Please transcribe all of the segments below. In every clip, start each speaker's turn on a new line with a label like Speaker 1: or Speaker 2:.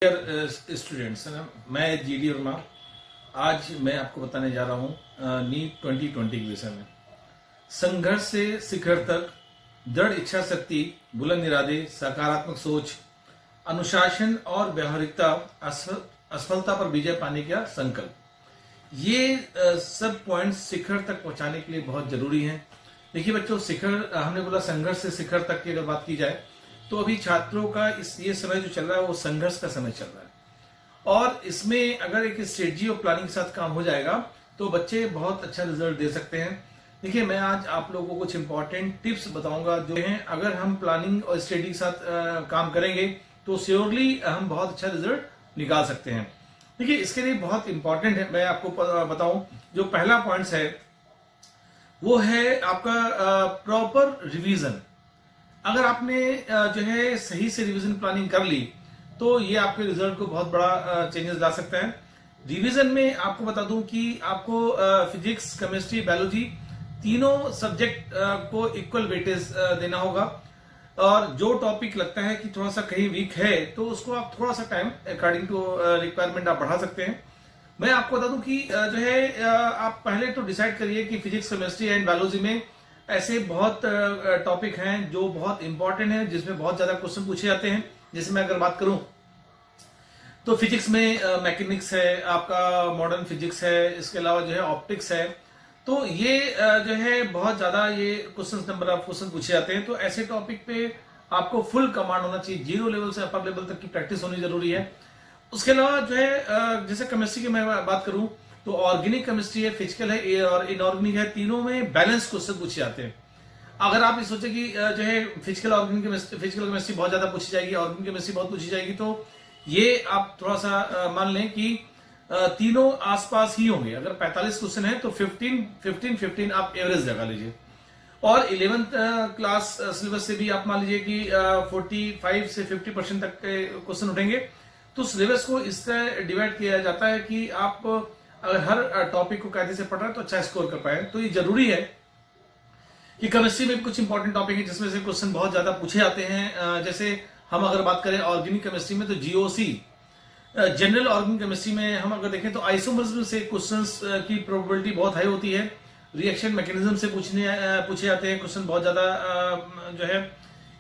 Speaker 1: Students, मैं GD Verma. आज मैं आपको बताने जा रहा हूँ नीट 2020 के विषय में। संघर्ष से शिखर तक, दृढ़ इच्छा शक्ति, बुलंद इरादे, सकारात्मक सोच, अनुशासन और व्यावहारिकता, असफलता पर विजय पाने का संकल्प। ये सब पॉइंट्स शिखर तक पहुंचाने के लिए बहुत जरूरी हैं। देखिए बच्चों, शिखर हमने बोला, संघर्ष से शिखर तक की अगर बात की जाए तो अभी छात्रों का ये समय जो चल रहा है वो संघर्ष का समय चल रहा है। और इसमें अगर एक स्ट्रेटजी और प्लानिंग के साथ काम हो जाएगा तो बच्चे बहुत अच्छा रिजल्ट दे सकते हैं। देखिए, मैं आज आप लोगों को कुछ इंपॉर्टेंट टिप्स बताऊंगा जो हैं, अगर हम प्लानिंग और स्ट्रेटजी के साथ काम करेंगे तो श्योरली हम बहुत अच्छा रिजल्ट निकाल सकते हैं। देखिए, इसके लिए बहुत इंपॉर्टेंट है, मैं आपको बताऊं। जो पहला पॉइंट है वो है आपका प्रॉपर रिवीजन। अगर आपने जो है सही से रिवीजन प्लानिंग कर ली तो ये आपके रिजल्ट को बहुत बड़ा चेंजेस ला सकता है। रिवीजन में आपको बता दूं कि आपको फिजिक्स, केमिस्ट्री, बायोलॉजी तीनों सब्जेक्ट को इक्वल वेटेज देना होगा। और जो टॉपिक लगता है कि थोड़ा सा कहीं वीक है तो उसको आप थोड़ा सा टाइम अकॉर्डिंग टू रिक्वायरमेंट आप बढ़ा सकते हैं। मैं आपको बता दूं कि जो है आप पहले तो डिसाइड करिए कि फिजिक्स, केमिस्ट्री एंड बायोलॉजी में ऐसे बहुत टॉपिक हैं जो बहुत इंपॉर्टेंट हैं, जिसमें बहुत ज्यादा क्वेश्चन पूछे जाते हैं। जैसे मैं अगर बात करूं तो फिजिक्स में मैकेनिक्स है, आपका मॉडर्न फिजिक्स है, इसके अलावा जो है ऑप्टिक्स है। तो ये जो है बहुत ज्यादा ये नंबर ऑफ क्वेश्चन पूछे जाते हैं। तो ऐसे टॉपिक पे आपको फुल कमांड होना चाहिए, जीरो लेवल से अपर लेवल तक की प्रैक्टिस होनी जरूरी है। उसके अलावा जो है जैसे केमिस्ट्री की मैं बात करूं तो ऑर्गेनिक केमिस्ट्री है, फिजिकल है और इनऑर्गेनिक है, तीनों में बैलेंस क्वेश्चन पूछे जाते हैं। अगर आप ये सोचे कि जो है फिजिकल केमिस्ट्री बहुत ज्यादा पूछी जाएगी, ऑर्गेनिक केमिस्ट्री बहुत पूछी जाएगी, तो ये आप थोड़ा सा मान लें कि तीनों आसपास ही होंगे। अगर 45 क्वेश्चन है तो 15 आप एवरेज लगा लीजिए। और 11th क्लास सिलेबस से भी आप मान लीजिए कि 45 से 50% तक के क्वेश्चन उठेंगे। तो सिलेबस को इस तरह डिवाइड किया जाता है कि आप अगर हर टॉपिक को कायदे से पढ़ रहे हैं तो अच्छा स्कोर कर पाए। तो ये जरूरी है कि केमिस्ट्री में भी कुछ इंपॉर्टेंट टॉपिक है जिसमें से क्वेश्चन बहुत ज्यादा पूछे जाते हैं। जैसे हम अगर बात करें ऑर्गेनिक केमिस्ट्री में तो जीओसी, जनरल ऑर्गेनिक केमिस्ट्री में हम अगर देखें तो आइसोमर्स से क्वेश्चंस की प्रोबेबिलिटी बहुत हाई होती है। रिएक्शन मैकेनिज्म से पूछे जाते हैं क्वेश्चन बहुत ज्यादा जो है।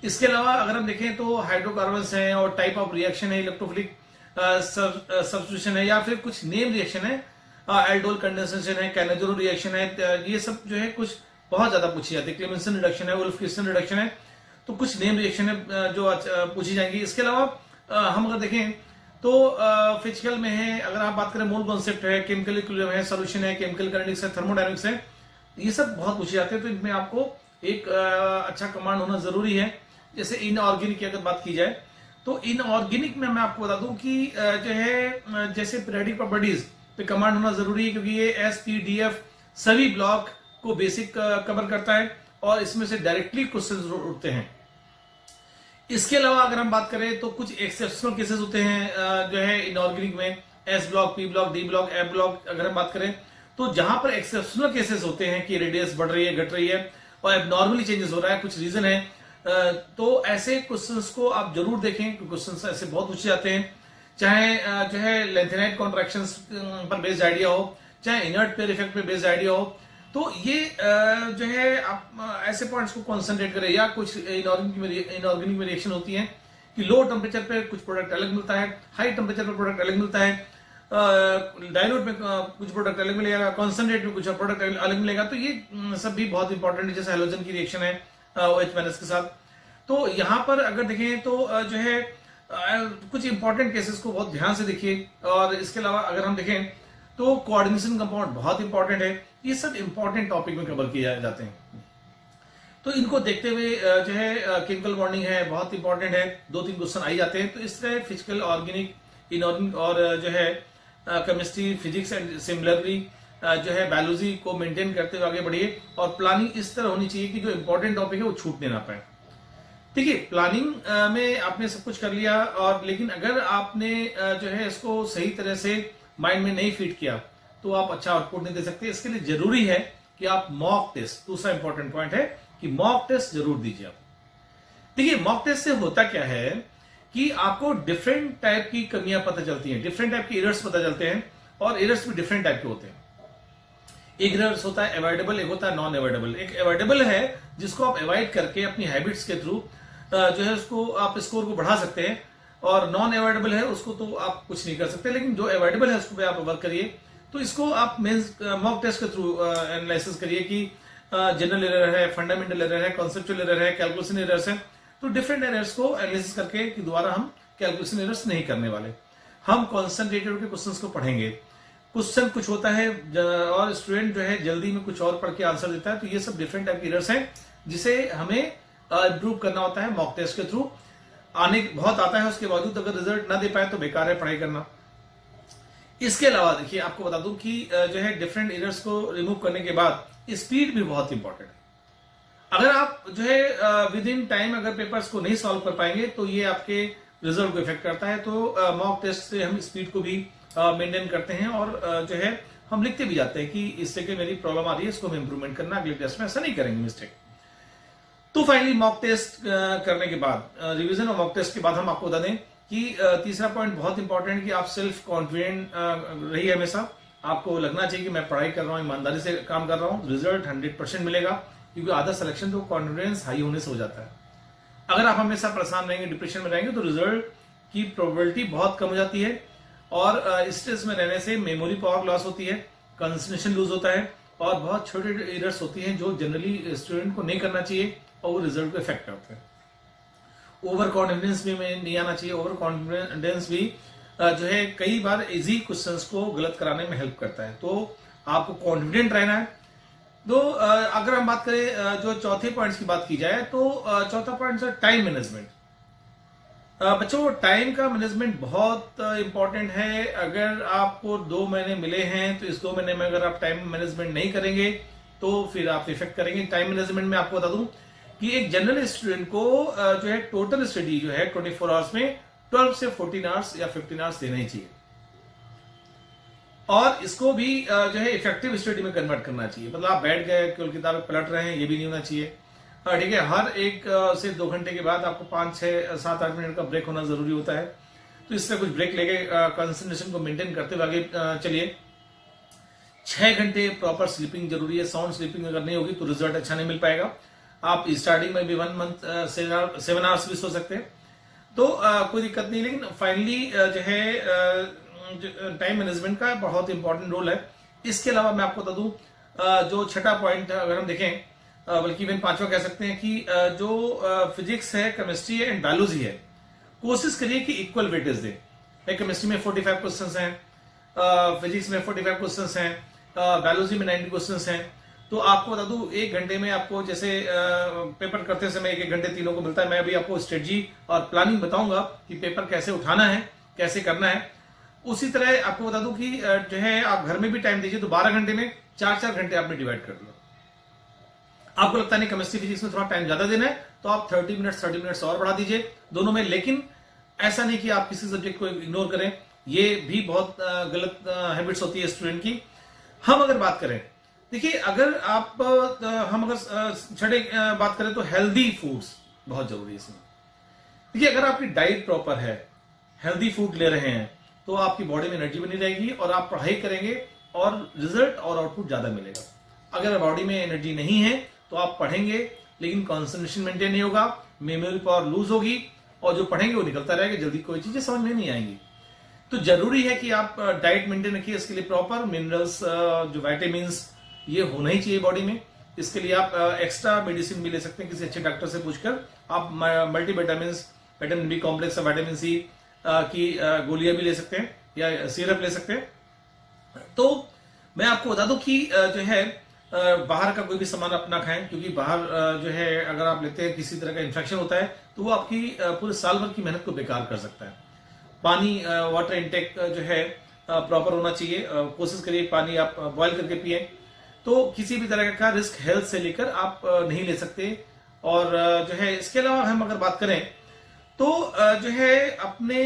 Speaker 1: इसके अलावा अगर हम देखें तो हाइड्रोकार्बन्स हैं और टाइप ऑफ रिएक्शन है, इलेक्ट्रोफिलिक सब्स्टिट्यूशन है, या फिर कुछ नेम रिएक्शन है, एल्डोल कंडेंसेशन है, कैनेजरो रिएक्शन है। ये सब जो है कुछ बहुत ज्यादा पूछी जाती है। क्लेमेंसन रिडक्शन है, वुल्फ-किस्टन रिडक्शन है, तो कुछ नेम रिएक्शन है जो पूछी जाएंगी। इसके अलावा हम अगर देखें तो फिजिकल में है, अगर आप बात करें मोल कॉन्सेप्ट है, केमिकल इक्विलिब्रियम है, सॉल्यूशन है, केमिकल काइनेटिक्स है, थर्मोडायनेमिक्स है, ये सब बहुत पूछे जाते हैं। तो इनमें आपको एक अच्छा कमांड होना जरूरी है। जैसे इनऑर्गेनिक की अगर बात की जाए तो इनऑर्गेनिक में मैं आपको बता दूं कि जो है जैसे पीरियोडिक प्रॉपर्टीज पे कमांड होना जरूरी है, क्योंकि ये एसपीडीएफ सभी ब्लॉक को बेसिक कवर करता है और इसमें से डायरेक्टली क्वेश्चन उठते हैं। इसके अलावा अगर हम बात करें तो कुछ एक्सेप्शनल केसेस होते हैं जो है इनऑर्गेनिक में, S block, P block, D block, F block अगर हम बात करें तो जहां पर एक्सेप्शनल केसेस होते हैं कि रेडियस बढ़ रही है, घट रही है और एबनॉर्मली चेंजेस हो रहा है, कुछ रीजन है, तो ऐसे क्वेश्चंस को आप जरूर देखें। क्वेश्चंस ऐसे बहुत पूछे जाते हैं, चाहे जो है लेंथेनाइट कॉन्ट्रैक्शंस पर बेस्ड आइडिया हो, चाहे इनर्ट पेयर इफेक्ट पे बेस्ड आइडिया हो। तो ये जो है आप ऐसे पॉइंट्स को कॉन्सेंट्रेट करें। या कुछ इनऑर्गेनिक में रिएक्शन होती है कि लो टेम्परेचर पे कुछ प्रोडक्ट अलग मिलता है, हाई टेम्परेचर पे प्रोडक्ट अलग मिलता है, डाइल्यूट में कुछ प्रोडक्ट अलग मिलेगा, कॉन्सेंट्रेट में कुछ प्रोडक्ट अलग मिलेगा। तो ये सब भी बहुत इंपॉर्टेंट है। जैसे हेलोजन की रिएक्शन है OH- के साथ। तो यहां पर अगर देखें तो जो है कुछ इंपॉर्टेंट केसेस को बहुत ध्यान से देखिए। और इसके अलावा अगर हम देखें तो कोऑर्डिनेशन कंपाउंड बहुत इंपॉर्टेंट है। ये सब इंपॉर्टेंट टॉपिक में कवर किए जाते हैं। तो इनको देखते हुए जो है केमिकल बॉन्डिंग है बहुत इंपॉर्टेंट है, 2-3 क्वेश्चन आई जाते हैं। तो इस तरह फिजिकल, ऑर्गेनिक, इनऑर्गेनिक और जो है केमिस्ट्री, फिजिक्स एंड सिमिलरली जो है बायोलॉजी को मेंटेन करते हुए आगे बढ़िए। और प्लानिंग इस तरह होनी चाहिए कि जो इंपॉर्टेंट टॉपिक है वो छूटने ना पाए। देखिए, प्लानिंग में आपने सब कुछ कर लिया, और लेकिन अगर आपने जो है इसको सही तरह से माइंड में नहीं फिट किया तो आप अच्छा आउटपुट नहीं दे सकते। इसके लिए जरूरी है कि आप मॉक टेस्ट, दूसरा इंपॉर्टेंट पॉइंट है कि मॉक टेस्ट जरूर दीजिए आप। देखिए, मॉक टेस्ट से होता क्या है कि आपको डिफरेंट टाइप की कमियां पता चलती हैं, डिफरेंट टाइप के एरर्स पता चलते हैं, और एरर्स भी डिफरेंट टाइप के होते हैं। एक एरर्स होता है अवॉइडेबल, एक होता है नॉन अवॉइडेबल। एक अवॉइडेबल है जिसको आप अवॉइड करके अपनी हैबिट्स के थ्रू जो है उसको आप स्कोर को बढ़ा सकते हैं, और नॉन अवॉइडेबल है उसको तो आप कुछ नहीं कर सकते, लेकिन जो अवॉइडेबल है उसको पे आप वर्क करिए। तो इसको आप मेंस मॉक टेस्ट के थ्रू एनालिसिस करिए कि जनरल एरर है, फंडामेंटल एरर है, कॉन्सेप्चुअल एरर है, कैलकुलेशन एरर्स है। तो डिफरेंट एरर्स को एनालिसिस करके कि दोबारा हम कैलकुलेशन एरर्स नहीं करने वाले, हम कॉन्सेंट्रेटेड के क्वेश्चंस को पढ़ेंगे। क्वेश्चन कुछ होता है और स्टूडेंट जो है जल्दी में कुछ और पढ़ के आंसर देता है, तो ये सब डिफरेंट टाइप के एरर्स हैं जिसे हमें इंप्रूव करना होता है मॉक टेस्ट के थ्रू। आने बहुत आता है, उसके बावजूद अगर रिजल्ट ना दे पाए तो बेकार है पढ़ाई करना। इसके अलावा देखिए आपको बता दूं कि जो है डिफरेंट एरर्स को रिमूव करने के बाद स्पीड भी बहुत इंपॉर्टेंट है। अगर आप जो है विद इन टाइम अगर पेपर्स को नहीं सॉल्व कर पाएंगे तो ये आपके रिजल्ट को इफेक्ट करता है। तो मॉक टेस्ट से हम स्पीड को भी मेंटेन करते हैं, और जो है हम लिखते भी जाते हैं कि इससे कि मेरी प्रॉब्लम आ रही है, इसको हम इंप्रूवमेंट करना, अगले टेस्ट में ऐसा नहीं करेंगे मिस्टेक। तो फाइनली मॉक टेस्ट करने के बाद, रिवीजन और मॉक टेस्ट के बाद हम आपको बता दें कि तीसरा पॉइंट बहुत इंपॉर्टेंट कि आप सेल्फ कॉन्फिडेंट रहिए हमेशा। आपको लगना चाहिए कि मैं पढ़ाई कर रहा हूं, ईमानदारी से काम कर रहा हूं, रिजल्ट 100% मिलेगा, क्योंकि आधा सिलेक्शन तो कॉन्फिडेंस हाई होने से हो जाता है। अगर आप हमेशा परेशान रहेंगे, डिप्रेशन में रहेंगे, तो रिजल्ट की प्रोबेबिलिटी बहुत कम हो जाती है, और स्ट्रेस में रहने से मेमोरी पावर लॉस होती है, कंसंट्रेशन लूज होता है, और बहुत छोटे एरर्स होती हैं जो जनरली स्टूडेंट को नहीं करना चाहिए, और वो रिजल्ट को इफेक्ट करते हैं। ओवर कॉन्फिडेंस भी में नहीं आना चाहिए। ओवर कॉन्फिडेंस भी जो है कई बार इजी क्वेश्चंस को गलत कराने में हेल्प करता है। तो आपको कॉन्फिडेंट रहना है। तो अगर हम बात करें जो चौथे पॉइंट्स की बात की जाए, तो चौथा पॉइंट है टाइम मैनेजमेंट। बच्चों, टाइम का मैनेजमेंट बहुत इंपॉर्टेंट है। अगर आपको 2 महीने मिले हैं तो इस 2 महीने में अगर आप टाइम मैनेजमेंट नहीं करेंगे तो फिर आप इफेक्ट करेंगे। टाइम मैनेजमेंट में आपको बता दूं कि एक जनरल स्टूडेंट को जो है टोटल स्टडी जो है 24 आवर्स में 12 से 14 आवर्स या 15 आवर्स देना ही चाहिए, और इसको भी जो है इफेक्टिव स्टडी में कन्वर्ट करना चाहिए। मतलब आप बैठ गए केवल किताबें पलट रहे हैं, ये भी नहीं होना चाहिए। ठीक है, हर 1 से 2 घंटे के बाद आपको 5, 6, 7, 8 मिनट का ब्रेक होना जरूरी होता है। तो इससे कुछ ब्रेक लेके कंसंट्रेशन को मेंटेन करते हुए आगे चलिए। 6 घंटे प्रॉपर स्लीपिंग जरूरी है। साउंड स्लीपिंग अगर नहीं होगी तो रिजल्ट अच्छा नहीं मिल पाएगा। आप स्टार्टिंग में भी 1 मंथ 7 आवर्स भी सो सकते हैं, तो कोई दिक्कत नहीं। लेकिन फाइनली जो है टाइम मैनेजमेंट का बहुत इंपॉर्टेंट रोल है। इसके अलावा मैं आपको बता दूं जो छठा पॉइंट अगर हम देखें, बल्कि इवन 5वां कह सकते हैं कि जो फिजिक्स है, केमिस्ट्री है एंड बायोलॉजी है, कोशिश करिए कि इक्वल वेटेज दे। केमिस्ट्री में 45 क्वेश्चंस हैं, फिजिक्स में 45 क्वेश्चंस हैं, बायोलॉजी में 90 क्वेश्चंस हैं। तो आपको बता दूं 1 घंटे में आपको जैसे पेपर करते समय 1 घंटे तीनों को मिलता है। मैं अभी आपको स्ट्रेटजी और प्लानिंग बताऊंगा कि पेपर कैसे उठाना है, कैसे करना है। उसी तरह आपको बता दूं कि जो है आप घर में भी टाइम दीजिए, तो 12 घंटे में 4-4 घंटे आपने डिवाइड कर दिया। आपको लगता नहीं केमिस्ट्री फिजिक्स में थोड़ा टाइम ज्यादा देना है, तो आप 30 मिनट्स और बढ़ा दीजिए दोनों में। लेकिन ऐसा नहीं कि आप किसी सब्जेक्ट को इग्नोर करें, ये भी बहुत गलत हैबिट्स होती है स्टूडेंट की। हम अगर बात करें, देखिए अगर आप हम अगर छठे बात करें तो हेल्दी फूड्स बहुत जरूरी है इसमें। देखिए अगर आपकी डाइट प्रॉपर है, हेल्दी फूड ले रहे हैं, तो आपकी बॉडी में एनर्जी बनी रहेगी और आप पढ़ाई करेंगे और रिजल्ट और आउटपुट ज्यादा मिलेगा। अगर बॉडी में एनर्जी नहीं है तो आप पढ़ेंगे लेकिन कॉन्सेंट्रेशन मेंटेन नहीं होगा, मेमोरी पावर लूज होगी, और जो पढ़ेंगे वो निकलता रहेगा, जल्दी कोई चीजें समझ में नहीं आएंगी। तो जरूरी है कि आप डाइट मेंटेन रखिए। इसके लिए प्रॉपर मिनरल्स, जो विटामिन्स, ये होना ही चाहिए बॉडी में। इसके लिए आप एक्स्ट्रा मेडिसिन भी ले सकते हैं किसी अच्छे डॉक्टर से पूछकर। आप multi vitamins, vitamin B complex, vitamin C की गोलियां भी ले सकते हैं या सिरप ले सकते हैं। तो मैं आपको बता दूं कि जो है बाहर का कोई भी सामान अपना खाएं, क्योंकि बाहर जो है अगर आप लेते हैं किसी तरह का इन्फेक्शन होता है तो वो आपकी पूरे साल भर की मेहनत को बेकार कर सकता है। पानी, वाटर इंटेक जो है प्रॉपर होना चाहिए। कोशिश करिए पानी आप बॉयल करके पिए। तो किसी भी तरह का रिस्क हेल्थ से लेकर आप नहीं ले सकते। और जो है इसके अलावा हम अगर बात करें तो जो है अपने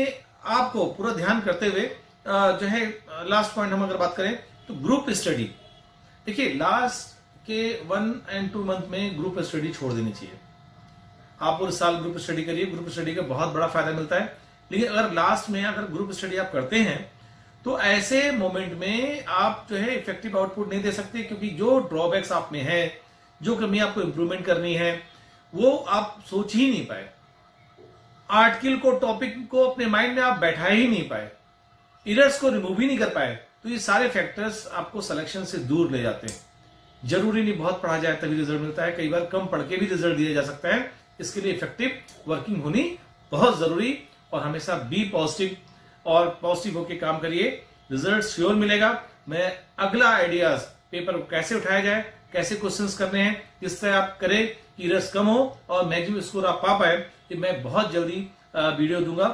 Speaker 1: आप को पूरा ध्यान करते हुए जो है लास्ट पॉइंट हम अगर बात करें तो ग्रुप स्टडी। देखिए लास्ट के 1 और 2 मंथ में ग्रुप स्टडी छोड़ देनी चाहिए। आप पूरे साल ग्रुप स्टडी करिए, ग्रुप स्टडी का बहुत बड़ा फायदा मिलता है। लेकिन अगर लास्ट में अगर ग्रुप स्टडी आप करते हैं तो ऐसे मोमेंट में आप जो है इफेक्टिव आउटपुट नहीं दे सकते, क्योंकि जो ड्रॉबैक्स आप में है, जो कमी आपको इंप्रूवमेंट करनी है, वो आप सोच ही नहीं पाए। आर्टिकल को, टॉपिक को अपने माइंड में आप बैठा ही नहीं पाए, इरर्स को रिमूव ही नहीं कर पाए, तो ये सारे फैक्टर्स आपको सिलेक्शन से दूर ले जाते हैं। जरूरी नहीं बहुत पढ़ा जाए तभी रिजल्ट मिलता है, कई बार कम पढ़ के भी रिजल्ट दिया जा सकता है। इसके लिए इफेक्टिव वर्किंग होनी बहुत जरूरी, और हमेशा बी पॉजिटिव और पॉजिटिव होकर काम करिए, रिजल्ट श्योर मिलेगा। मैं अगला आइडियाज पेपर को कैसे उठाया जाए, कैसे क्वेश्चंस करने हैं, किस तरह आप करें कि रस कम हो और मैक्सिमम स्कोर आप पा पाए, ये मैं बहुत जल्दी वीडियो दूंगा।